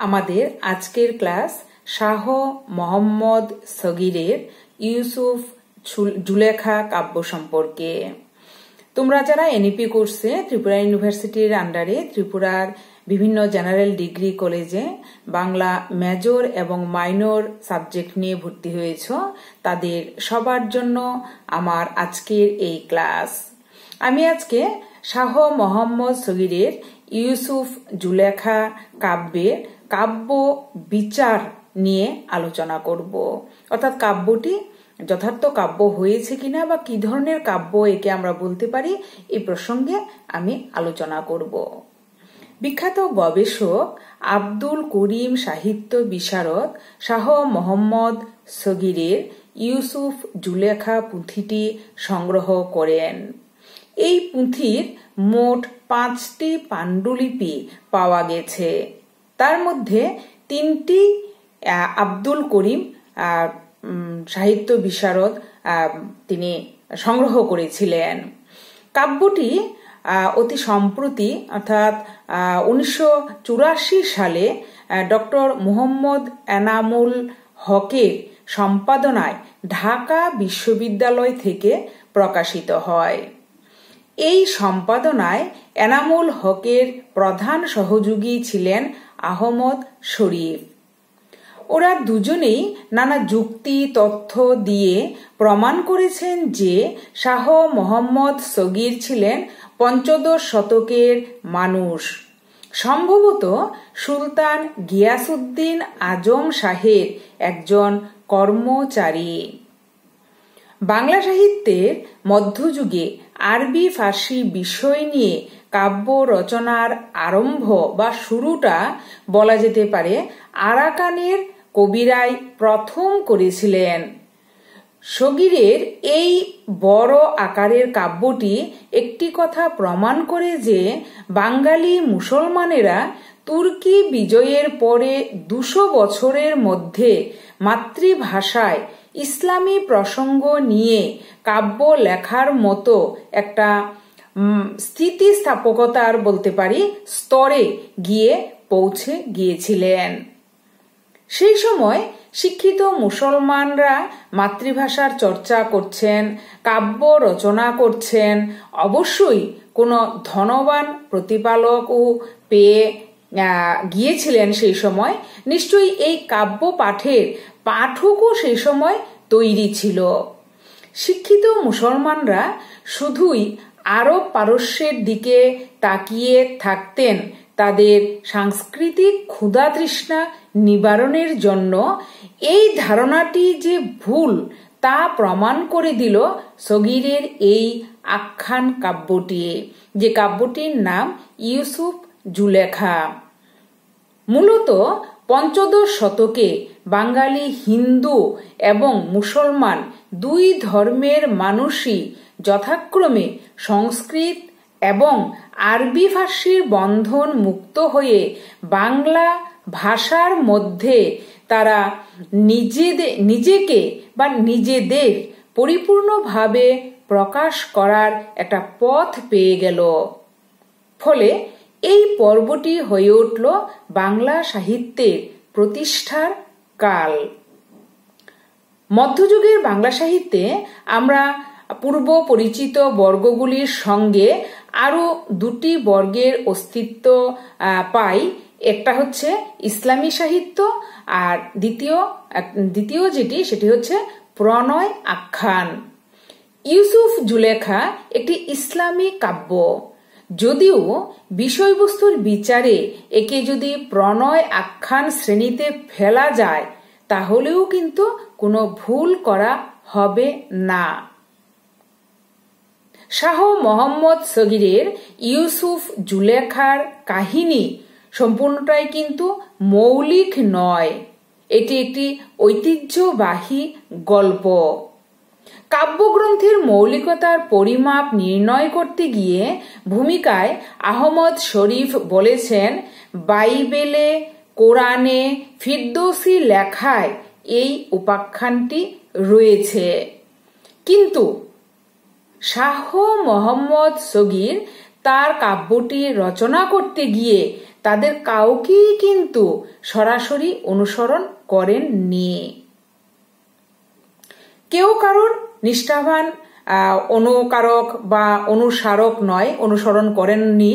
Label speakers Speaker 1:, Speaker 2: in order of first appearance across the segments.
Speaker 1: আমাদের আজকের ক্লাস শাহ মোহাম্মদ সগীরের ইউসুফ জুলেখা কাব্য সম্পর্কে। তোমরা যারা এনইপি কোর্সে ত্রিপুরা ইউনিভার্সিটির আন্ডারে ত্রিপুরার বিভিন্ন জেনারেল ডিগ্রি কলেজে বাংলা মেজর এবং মাইনর সাবজেক্ট নিয়ে ভর্তি হয়েছ, তাদের সবার জন্য আমার আজকের এই ক্লাস। আমি আজকে শাহ মোহাম্মদ সগীরের ইউসুফ জুলেখা কাব্যের কাব্য বিচার নিয়ে আলোচনা করব, অর্থাৎ কাব্যটি যথার্থ কাব্য হয়েছে কিনা বা কি ধরনের কাব্য একে আমরা বলতে পারি, এই প্রসঙ্গে আমি আলোচনা করব। বিখ্যাত গবেষক আব্দুল করিম সাহিত্য বিশারদ শাহ মোহাম্মদ সগীরের ইউসুফ জুলেখা পুঁথিটি সংগ্রহ করেন। এই পুঁথির মোট 5টি পাণ্ডুলিপি পাওয়া গেছে। তার মধ্যে 3টি আব্দুল করিম সাহিত্য বিশারদ তিনি সংগ্রহ করেছিলেন। কাব্যটি অতি সম্প্রতি অর্থাৎ 1984 সালে ডক্টর মুহম্মদ এনামুল হকের সম্পাদনায় ঢাকা বিশ্ববিদ্যালয় থেকে প্রকাশিত হয়। এই সম্পাদনায় এনামুল হকের প্রধান সহযোগী ছিলেন আহমদ শরীফ। ওরা দুজনেই নানা যুক্তি তথ্য দিয়ে প্রমাণ করেছেন যে শাহ মোহাম্মদ সগীর ছিলেন 15 শতকের মানুষ, সম্ভবত সুলতান গিয়াসউদ্দিন আজম শাহের একজন কর্মচারী। বাংলা সাহিত্যের মধ্যযুগে আরবি ফার্সি বিষয় নিয়ে কাব্য রচনার আরম্ভ বা শুরুটা বলা যেতে পারে আরাকানের কবিরাই প্রথম করেছিলেন। সগীরের এই বড় আকারের কাব্যটি একটি কথা প্রমাণ করে যে বাঙালি মুসলমানেরা তুর্কি বিজয়ের পরে 200 বছরের মধ্যে মাতৃভাষায় ইসলামী প্রসঙ্গ নিয়ে কাব্য লেখার মতো একটা স্থিতিস্থাপকতার বলতে পারি স্তরে গিয়ে পৌঁছে গিয়েছিলেন। সেই সময় শিক্ষিত মুসলমানরা মাতৃভাষার চর্চা করছেন, কাব্য রচনা করছেন। অবশ্যই কোনো ধনবান প্রতিপালকও পেয়ে গিয়েছিলেন সেই সময়। নিশ্চয়ই এই কাব্য পাঠের পাঠকও সেই সময় তৈরি ছিল। শিক্ষিত মুসলমানরা শুধুই আরব পারস্যের দিকে তাকিয়ে থাকতেন তাদের সাংস্কৃতিক ক্ষুধাতৃষ্ণা নিবারণের জন্য। এই ধারণাটি যে ভুল তা প্রমাণ করে দিল সগীরের এই আখ্যান কাব্যটি, যে কাব্যটির নাম ইউসুফ জুলেখা। মূলত 15 শতকে বাঙালি হিন্দু এবং মুসলমান দুই ধর্মের মানুষই যথাক্রমে সংস্কৃত এবং আরবি ফার্সির বন্ধন মুক্ত হয়ে বাংলা ভাষার মধ্যে তারা নিজেকে বা নিজেদের পরিপূর্ণভাবে প্রকাশ করার একটা পথ পেয়ে গেল। ফলে এই পর্বটি হয়ে উঠল বাংলা সাহিত্যের প্রতিষ্ঠার কাল। মধ্যযুগের বাংলা সাহিত্যে আমরা পূর্ব পরিচিত বর্গগুলির সঙ্গে আরো 2টি বর্গের অস্তিত্ব পাই। একটা হচ্ছে ইসলামী সাহিত্য, আর দ্বিতীয় সেটি হচ্ছে প্রণয় আখ্যান। ইউসুফ জুলেখা একটি ইসলামী কাব্য, যদিও বিষয়বস্তুর বিচারে একে যদি প্রণয় আখ্যান শ্রেণীতে ফেলা যায় তাহলেও কিন্তু কোনো ভুল করা হবে না। শাহ মোহাম্মদ সগীরের ইউসুফ জুলেখার কাহিনী সম্পূর্ণটাই কিন্তু মৌলিক নয়, এটি একটি ঐতিহ্যবাহী গল্প। কাব্যগ্রন্থের মৌলিকতার পরিমাপ নির্ণয় করতে গিয়ে ভূমিকায় আহমদ শরীফ বলেছেন, বাইবেলে, কোরআনে, ফিরদৌসি লেখায় এই উপাখ্যানটি রয়েছে। কিন্তু শাহ মোহাম্মদ সগীর তার কাব্যটি রচনা করতে গিয়ে তাদের কাউকেই কিন্তু সরাসরি অনুসরণ করেননি। কেউ কারোর নিষ্ঠাবান অনুকারক বা অনুসারক নয়, অনুসরণ করেননি।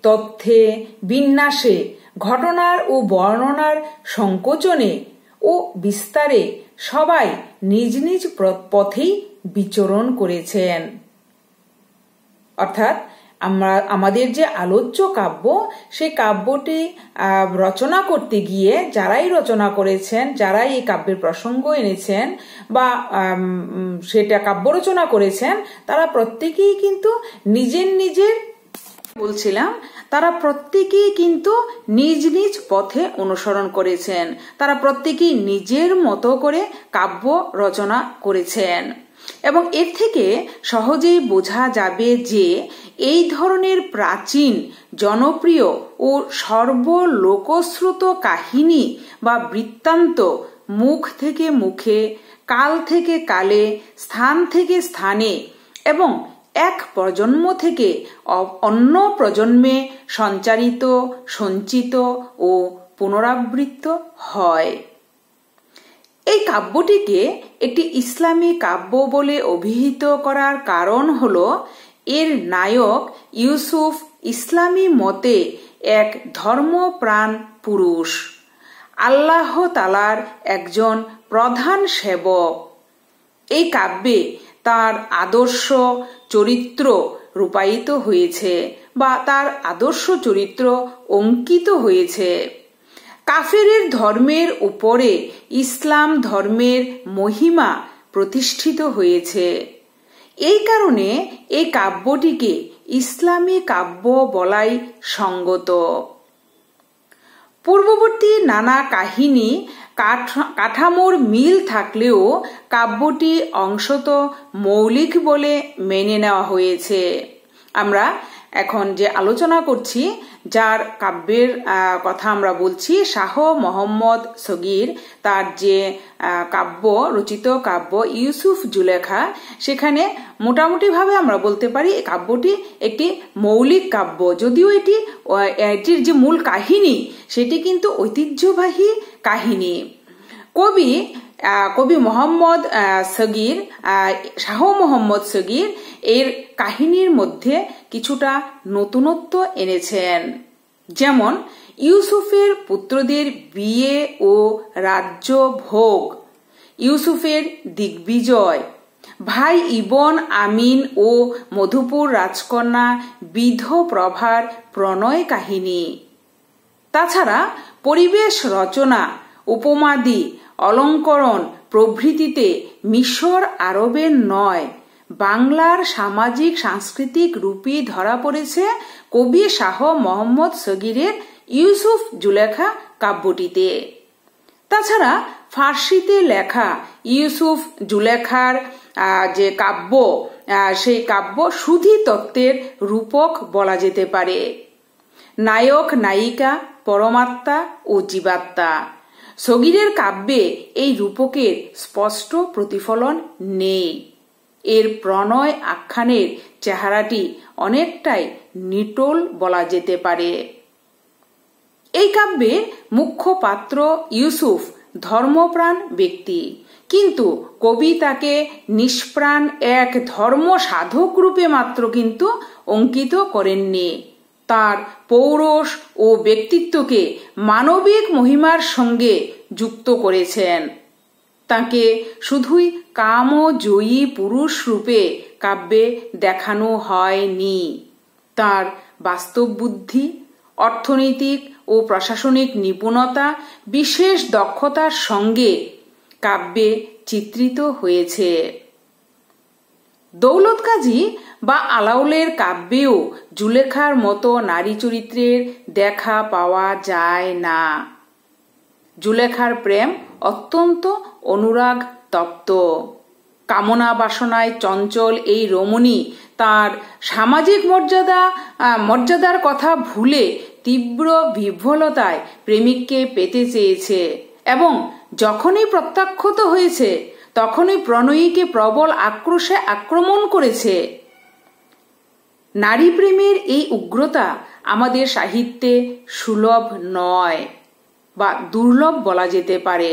Speaker 1: তথ্যে বিন্যাসে, ঘটনার ও বর্ণনার সংকোচনে ও বিস্তারে সবাই নিজ নিজ পথেই বিচরণ করেছেন। অর্থাৎ আমাদের যে আলোচ্য কাব্য, সেই কাব্যটি রচনা করতে গিয়ে যারাই রচনা করেছেন, যারাই এই কাব্যের প্রসঙ্গ এনেছেন বা সেটা কাব্য রচনা করেছেন, তারা প্রত্যেকেই কিন্তু তারা প্রত্যেকেই কিন্তু নিজ নিজ পথে অনুসরণ করেছেন। তারা প্রত্যেকেই নিজের মতো করে কাব্য রচনা করেছেন। এবং এর থেকে সহজেই বোঝা যাবে যে এই ধরনের প্রাচীন, জনপ্রিয় ও সর্বলোকশ্রুত কাহিনী বা বৃত্তান্ত মুখ থেকে মুখে, কাল থেকে কালে, স্থান থেকে স্থানে এবং এক প্রজন্ম থেকে অন্য প্রজন্মে সঞ্চারিত, সঞ্চিত ও পুনরাবৃত্ত হয়। এই কাব্যটিকে একটি ইসলামী কাব্য বলে অভিহিত করার কারণ হল এর নায়ক ইউসুফ ইসলামী মতে এক ধর্মপ্রাণ পুরুষ, আল্লাহ তাআলার একজন প্রধান সেবক। এই কাব্যে তার আদর্শ চরিত্র রূপায়িত হয়েছে বা তার আদর্শ চরিত্র অঙ্কিত হয়েছে। কাফেরের ধর্মের উপরে ইসলাম ধর্মের মহিমা প্রতিষ্ঠিত হয়েছে। এই কারণে এই কাব্যটিকে ইসলামী কাব্য বলাই সঙ্গত। পূর্ববর্তী নানা কাহিনী কাঠামোর মিল থাকলেও কাব্যটি অংশত মৌলিক বলে মেনে নেওয়া হয়েছে। আমরা এখন যে আলোচনা করছি, যার কাব্যের কথা আমরা বলছি, শাহ মোহাম্মদ সগীর, তার যে রচিত কাব্য ইউসুফ জুলেখা, সেখানে মোটামুটিভাবে আমরা বলতে পারি কাব্যটি একটি মৌলিক কাব্য। যদিও এটির যে মূল কাহিনী সেটি কিন্তু ঐতিহ্যবাহী কাহিনী। কবি মোহাম্মদ সগীর, শাহ মোহাম্মদ সগীর এর কাহিনীর মধ্যে কিছুটা নতুনত্ব এনেছেন। যেমন ইউসুফের পুত্রদের বিয়ে ও রাজ্য ভোগ, ইউসুফের দিগ্বিজয়, ভাই ইবন আমিন ও মধুপুর রাজকন্যা বিধপ্রভার প্রণয় কাহিনী। তাছাড়া পরিবেশ রচনা, উপমাদি, অলঙ্করণ প্রভৃতিতে মিশর আরবের নয়, বাংলার সামাজিক সাংস্কৃতিক রূপই ধরা পড়েছে কবি শাহ মোহাম্মদ সগীরের ইউসুফ জুলেখা কাব্যটিতে। তাছাড়া ফার্সিতে লেখা ইউসুফ জুলেখার যে কাব্য, সেই কাব্য সুধী তত্ত্বের রূপক বলা যেতে পারে। নায়ক নায়িকা, পরমাত্মা ও জীবাত্মা। সগীরের কাব্যে এই রূপকের স্পষ্ট প্রতিফলন নেই। এর প্রণয় আখ্যানের চেহারাটি অনেকটাই নিটোল বলা যেতে পারে। এই কাব্যের মুখ্য পাত্র ইউসুফ ধর্মপ্রাণ ব্যক্তি, কিন্তু কবি তাকে নিষ্প্রাণ এক ধর্ম সাধক রূপে মাত্র কিন্তু অঙ্কিত করেননি। তার পৌরষ ও ব্যক্তিত্বকে মানবিক মহিমার সঙ্গে যুক্ত করেছেন। তাকে শুধুই কামজয়ী পুরুষ রূপে কাব্যে দেখানো হয়নি। তার বাস্তব বুদ্ধি, অর্থনৈতিক ও প্রশাসনিক নিপুণতা, বিশেষ দক্ষতার সঙ্গে কাব্যে চিত্রিত হয়েছে। দৌলত কাজী বা আলাউলের কাব্যেও জুলেখার মতো নারী চরিত্রের দেখা পাওয়া যায় না। জুলেখার প্রেম অত্যন্ত অনুরাগ তপ্ত। কামনা বাসনায় চঞ্চল এই রমণী তার সামাজিক মর্যাদার কথা ভুলে তীব্র বিহ্বলতায় প্রেমিককে পেতে চেয়েছে এবং যখনই প্রত্যাখ্যাত হয়েছে তখনই প্রণয়ীকে প্রবল আক্রোশে আক্রমণ করেছে। নারী প্রেমের এই উগ্রতা আমাদের সাহিত্যে সুলভ নয় বা দুর্লভ বলা যেতে পারে।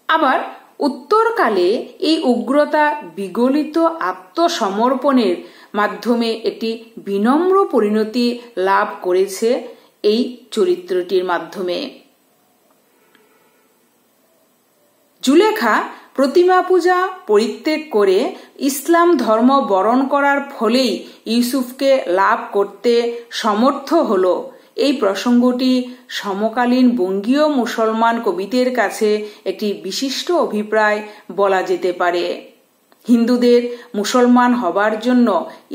Speaker 1: আবার উত্তরকালে এই উগ্রতা বিগলিত আত্মসমর্পণের মাধ্যমে একটি বিনম্র পরিণতি লাভ করেছে এই চরিত্রটির মাধ্যমে। জুলেখা প্রতিমা পূজা পরিত্যাগ করে ইসলাম ধর্ম বরণ করার ফলেই ইউসুফকে লাভ করতে সমর্থ হল। এই প্রসঙ্গটি সমকালীন বঙ্গীয় মুসলমান কবিদের কাছে একটি বিশিষ্ট অভিপ্রায় বলা যেতে পারে। হিন্দুদের মুসলমান হবার জন্য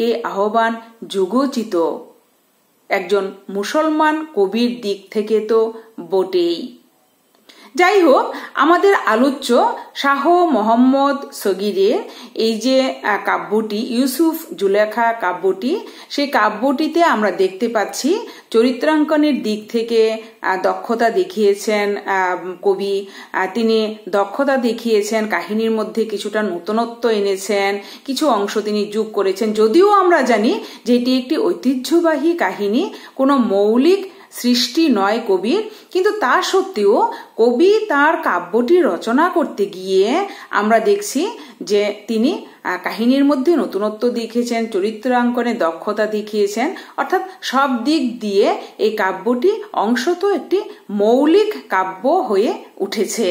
Speaker 1: এই আহ্বান যুগোচিত, একজন মুসলমান কবির দিক থেকে তো বটেই। যাই হোক, আমাদের আলোচ্য শাহ মোহাম্মদ সগীরের এই যে কাব্যটি, ইউসুফ জুলেখা কাব্যটি, সেই কাব্যটিতে আমরা দেখতে পাচ্ছি চরিত্রাঙ্কনের দিক থেকে দক্ষতা দেখিয়েছেন কবি। তিনি দক্ষতা দেখিয়েছেন, কাহিনীর মধ্যে কিছুটা নতুনত্ব এনেছেন, কিছু অংশ তিনি যোগ করেছেন। যদিও আমরা জানি যে এটি একটি ঐতিহ্যবাহী কাহিনী, কোনো মৌলিক সৃষ্টি নয় কবির, কিন্তু তা সত্ত্বেও কবি তার কাব্যটি রচনা করতে গিয়ে আমরা দেখছি যে তিনি কাহিনীর মধ্যে নতুনত্ব দেখিয়েছেন, চরিত্রাঙ্কনে দক্ষতা দেখিয়েছেন, অর্থাৎ সব দিক দিয়ে এই কাব্যটি অংশত একটি মৌলিক কাব্য হয়ে উঠেছে।